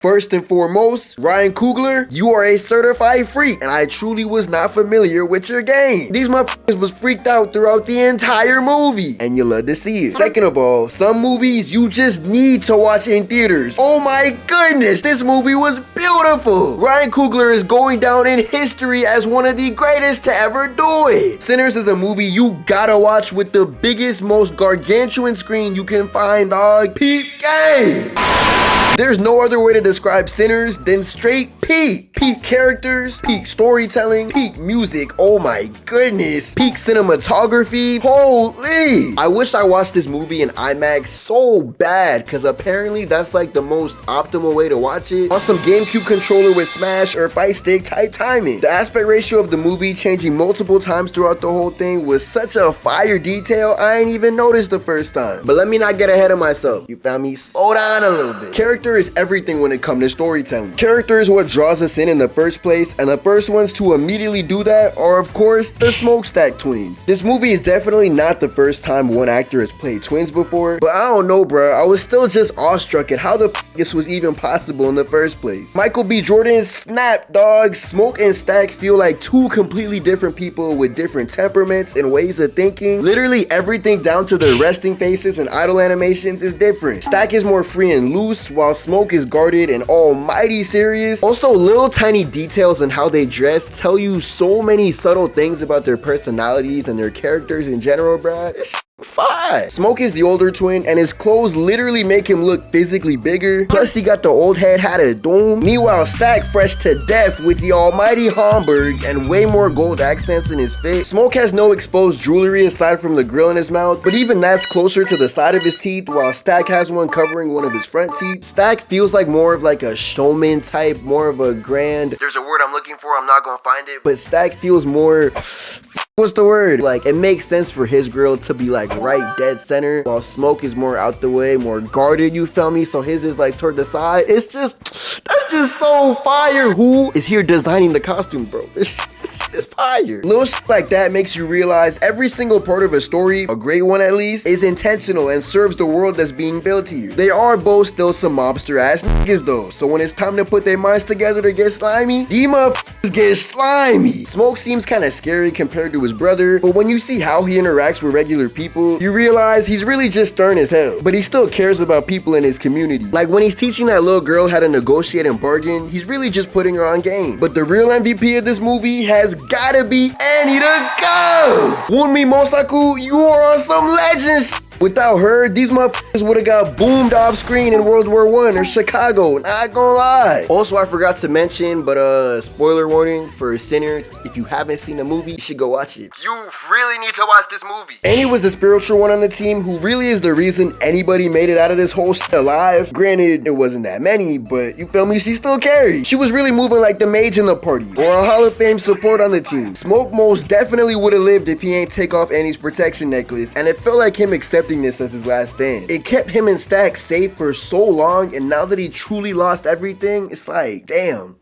First and foremost, Ryan Coogler, you are a certified freak, and I truly was not familiar with your game. These motherfuckers was freaked out throughout the entire movie, and you love to see it. Second of all, some movies you just need to watch in theaters. Oh my goodness, this movie was beautiful. Ryan Coogler is going down in history as one of the greatest to ever do it. Sinners is a movie you gotta watch with the biggest, most gargantuan screen you can find, dog. Peak game. There's no other way to describe Sinners than straight peak. Peak characters, peak storytelling, peak music, oh my goodness, peak cinematography, holy. I wish I watched this movie in IMAX so bad, because apparently that's like the most optimal way to watch it. On some GameCube controller with smash or fight stick type timing. The aspect ratio of the movie changing multiple times throughout the whole thing was such a fire detail I ain't even noticed the first time. But let me not get ahead of myself, you found me? Slow down a little bit. Character is everything when it comes to storytelling. Character is what draws us in the first place, and the first ones to immediately do that are of course the Smokestack twins. This movie is definitely not the first time one actor has played twins before, but I don't know bruh, I was still just awestruck at how the this was even possible in the first place. Michael B. Jordan, snap dog. Smoke and Stack feel like two completely different people with different temperaments and ways of thinking. Literally everything down to their resting faces and idle animations is different. Stack is more free and loose, while Smoke is guarded and almighty serious. Also, little tiny details in how they dress tell you so many subtle things about their personalities and their characters in general, bruh. Fine. Smoke is the older twin, and his clothes literally make him look physically bigger. Plus, he got the old head hat of doom. Meanwhile, Stack fresh to death with the almighty Homburg and way more gold accents in his fit. Smoke has no exposed jewelry aside from the grill in his mouth, but even that's closer to the side of his teeth, while Stack has one covering one of his front teeth. Stack feels like more of like a showman type, more of a grand. There's a word I'm looking for, I'm not gonna find it, but Stack feels more. What's the word? Like, it makes sense for his grill to be like right dead center, while Smoke is more out the way, more guarded, you feel me? So his is like toward the side. It's just, that's just so fire. Who is here designing the costume, bro? It's fire. Little shit like that makes you realize every single part of a story, a great one at least, is intentional and serves the world that's being built here. They are both still some mobster ass niggas though, so when it's time to put their minds together to get slimy, these motherfuckers get slimy. Smoke seems kind of scary compared to his brother, but when you see how he interacts with regular people, you realize he's really just stern as hell, but he still cares about people in his community. Like when he's teaching that little girl how to negotiate and bargain, he's really just putting her on game. But the real MVP of this movie has gotta be Annie the Go! Wunmi Mosaku, you are on some legend shit. Without her, these motherfuckers would've got boomed off screen in World War I or Chicago, not gonna lie. Also, I forgot to mention, but spoiler warning for Sinners, if you haven't seen the movie, you should go watch it. You really need to watch this movie. Annie was the spiritual one on the team who really is the reason anybody made it out of this whole shit alive. Granted, it wasn't that many, but you feel me, she still carried. She was really moving like the mage in the party, or a Hall of Fame support on the team. Smoke most definitely would've lived if he ain't take off Annie's protection necklace, and it felt like him accepting this as his last stand. It kept him and Stack safe for so long, and now that he truly lost everything, it's like, damn.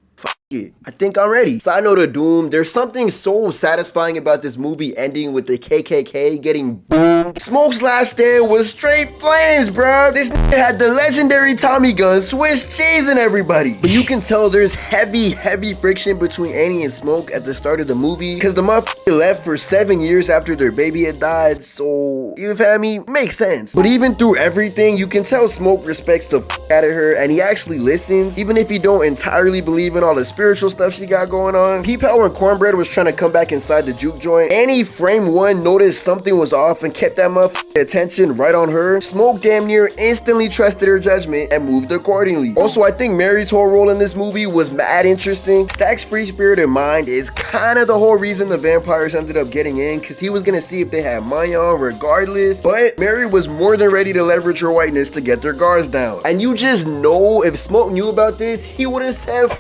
Yeah, I think I'm ready. Side note of Doom, there's something so satisfying about this movie ending with the KKK getting boomed. Smoke's last stand was straight flames, bro. This nigga had the legendary Tommy gun, Swiss cheesing everybody. But you can tell there's heavy friction between Annie and Smoke at the start of the movie, because the motherfucker left for 7 years after their baby had died, so, you feel me? Makes sense. But even through everything, you can tell Smoke respects the out of her, and he actually listens, even if he don't entirely believe in all the spiritual stuff she got going on. P-Power and Cornbread was trying to come back inside the juke joint. Annie, frame one, noticed something was off and kept that motherfucking attention right on her. Smoke damn near instantly trusted her judgment and moved accordingly. Also, I think Mary's whole role in this movie was mad interesting. Stack's free-spirited mind is kind of the whole reason the vampires ended up getting in, because he was gonna see if they had money on regardless. But Mary was more than ready to leverage her whiteness to get their guards down. And you just know if Smoke knew about this, he would have said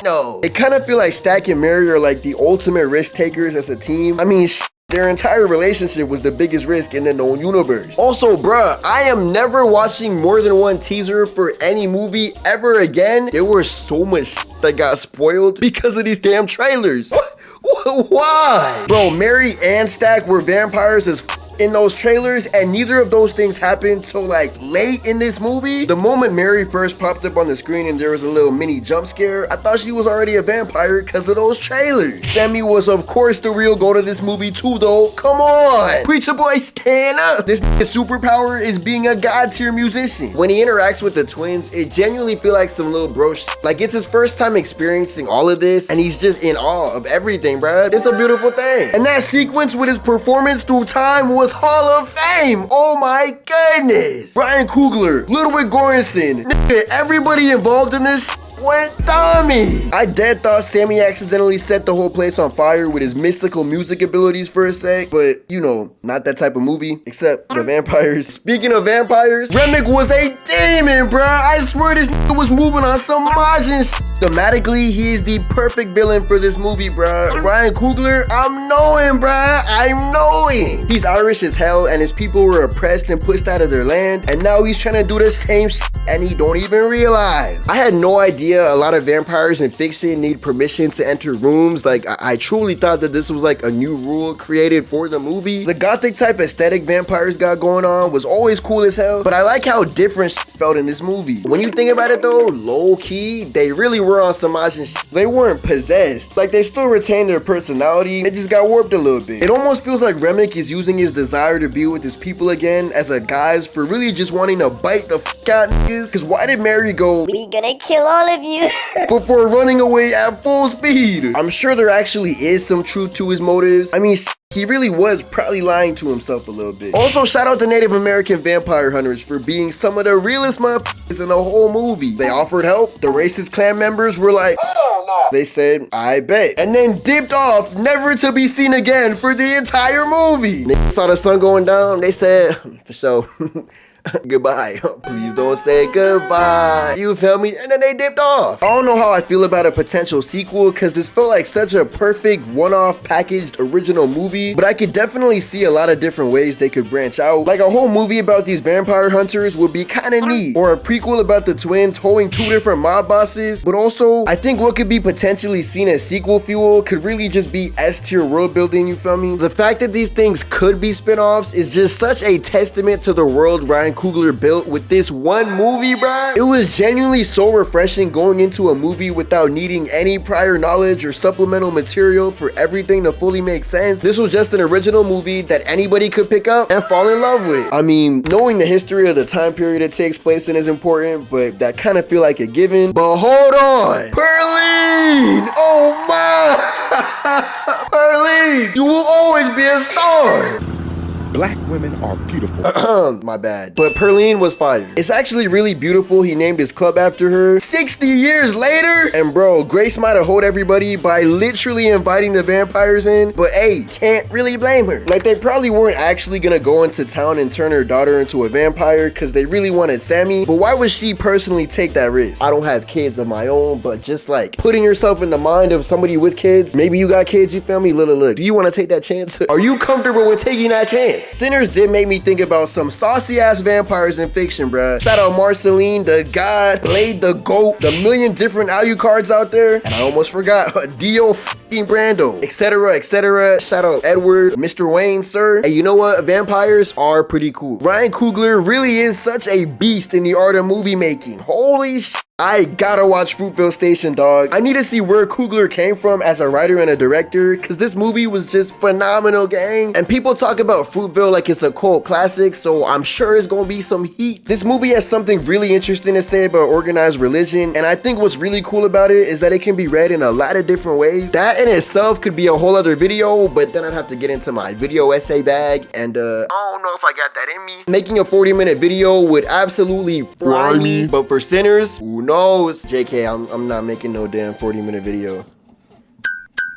no. It kind of feel like Stack and Mary are like the ultimate risk takers as a team. I mean, their entire relationship was the biggest risk in the known universe. Also, bruh, I am never watching more than one teaser for any movie ever again. There was so much that got spoiled because of these damn trailers. Why? Bro, Mary and Stack were vampires as in those trailers, and neither of those things happened till like late in this movie. The moment Mary first popped up on the screen and there was a little mini jump scare, I thought she was already a vampire because of those trailers. Sammy was of course the real goat of this movie too though. Come on! Preacher boy, stand up! This nigga's superpower is being a god tier musician. When he interacts with the twins, it genuinely feel like some little bro shit. Like it's his first time experiencing all of this and he's just in awe of everything, bruh. It's a beautiful thing. And that sequence with his performance through time was Hall of Fame. Oh my goodness. Ryan Coogler, Ludwig Göransson, nigga, everybody involved in this went dummy. I dead thought Sammy accidentally set the whole place on fire with his mystical music abilities for a sec, but you know, not that type of movie, except the vampires. Speaking of vampires, Remick was a demon, bruh. I swear this nigga was moving on some Majin shit. Thematically, he is the perfect villain for this movie, bruh. Ryan Coogler, I'm knowing, bruh. I'm knowing. He's Irish as hell and his people were oppressed and pushed out of their land, and now he's trying to do the same shit and he don't even realize. I had no idea a lot of vampires in fiction need permission to enter rooms. Like, I truly thought that this was like a new rule created for the movie. The gothic type aesthetic vampires got going on was always cool as hell, but I like how different shit felt in this movie. When you think about it though, low key, they really were on some Majin shit. They weren't possessed. Like, they still retained their personality. It just got warped a little bit. It almost feels like Remick is using his desire to be with his people again as a guise for really just wanting to bite the fuck out niggas. Cause why did Mary go, "We gonna kill all of you," before running away at full speed? I'm sure there actually is some truth to his motives. I mean, he really was probably lying to himself a little bit. Also, shout out to Native American vampire hunters for being some of the realest motherfuckers in the whole movie. They offered help. The racist clan members were like, "Hell no." They said, "I bet," and then dipped off, never to be seen again for the entire movie. They saw the sun going down. They said, "For sure." Goodbye. Please don't say goodbye. You feel me? And then they dipped off. I don't know how I feel about a potential sequel because this felt like such a perfect one-off packaged original movie, but I could definitely see a lot of different ways they could branch out. Like a whole movie about these vampire hunters would be kind of neat, or a prequel about the twins holding two different mob bosses. But also, I think what could be potentially seen as sequel fuel could really just be S-tier world building, you feel me? The fact that these things could be spin-offs is just such a testament to the world Ryan Coogler built with this one movie, bruh. It was genuinely so refreshing going into a movie without needing any prior knowledge or supplemental material for everything to fully make sense. This was just an original movie that anybody could pick up and fall in love with. I mean, knowing the history of the time period it takes place in is important, but that kind of feel like a given. But hold on, Perline! Oh my! Perline, you will always be a star! Black women are beautiful. My bad. But Perline was fire. It's actually really beautiful. He named his club after her 60 years later. And bro, Grace might have hold everybody by literally inviting the vampires in. But hey, can't really blame her. Like, they probably weren't actually gonna go into town and turn her daughter into a vampire because they really wanted Sammy. But why would she personally take that risk? I don't have kids of my own, but just like putting yourself in the mind of somebody with kids. Maybe you got kids, you feel me? Look, do you want to take that chance? Are you comfortable with taking that chance? Sinners did make me think about some saucy ass vampires in fiction, bruh. Shout out Marceline, the god, Blade, the goat, the million different Alucards out there, and I almost forgot Dio f***ing Brando, etc, etc. Shout out Edward, Mr. Wayne, sir. Hey, you know what? Vampires are pretty cool. Ryan Coogler really is such a beast in the art of movie making. Holy shit. I gotta watch Fruitvale Station, dog. I need to see where Coogler came from as a writer and a director, because this movie was just phenomenal, gang. And people talk about Fruitvale like it's a cult classic, so I'm sure it's gonna be some heat. This movie has something really interesting to say about organized religion, and I think what's really cool about it is that it can be read in a lot of different ways. That in itself could be a whole other video, but then I'd have to get into my video essay bag, and I don't know if I got that in me. Making a 40-minute video would absolutely fry me, but for sinners, who knows? JK, I'm not making no damn 40-minute video.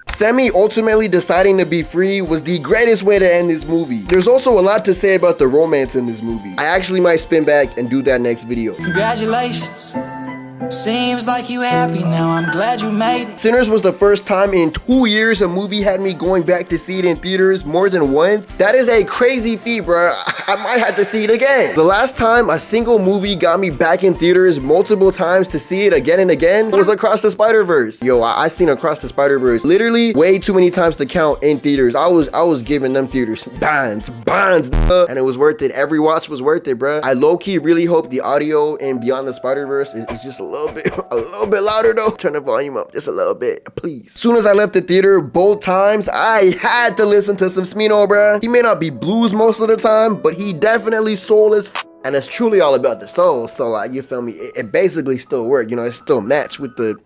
Sammy ultimately deciding to be free was the greatest way to end this movie. There's also a lot to say about the romance in this movie. I actually might spin back and do that next video. Congratulations Seems like you happy now, I'm glad you made it. Sinners was the first time in 2 years a movie had me going back to see it in theaters more than once. That is a crazy feat, bruh. I might have to see it again. The last time a single movie got me back in theaters multiple times to see it again and again was Across the Spider-Verse. Yo, I seen Across the Spider-Verse literally way too many times to count in theaters. I was giving them theaters bands, and it was worth it. Every watch was worth it, bruh. I low-key really hope the audio in Beyond the Spider-Verse is just a little bit louder though. Turn the volume up just a little bit, please. Soon as I left the theater, both times, I had to listen to some Smino, bruh. He may not be blues most of the time, but he definitely soul as and it's truly all about the soul. So like, you feel me? It basically still worked. You know, it still matched with the,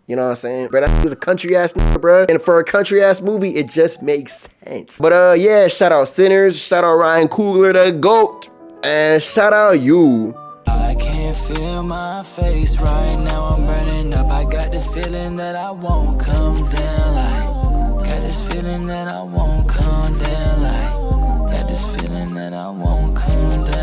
you know what I'm saying? But that was a country ass nigga, bruh. And for a country ass movie, it just makes sense. But yeah, shout out Sinners, shout out Ryan Coogler, the GOAT, and shout out you. I can't feel my face right now, I'm burning up. I got this feeling that I won't come down like. Got this feeling that I won't come down like. Got this feeling that I won't come down.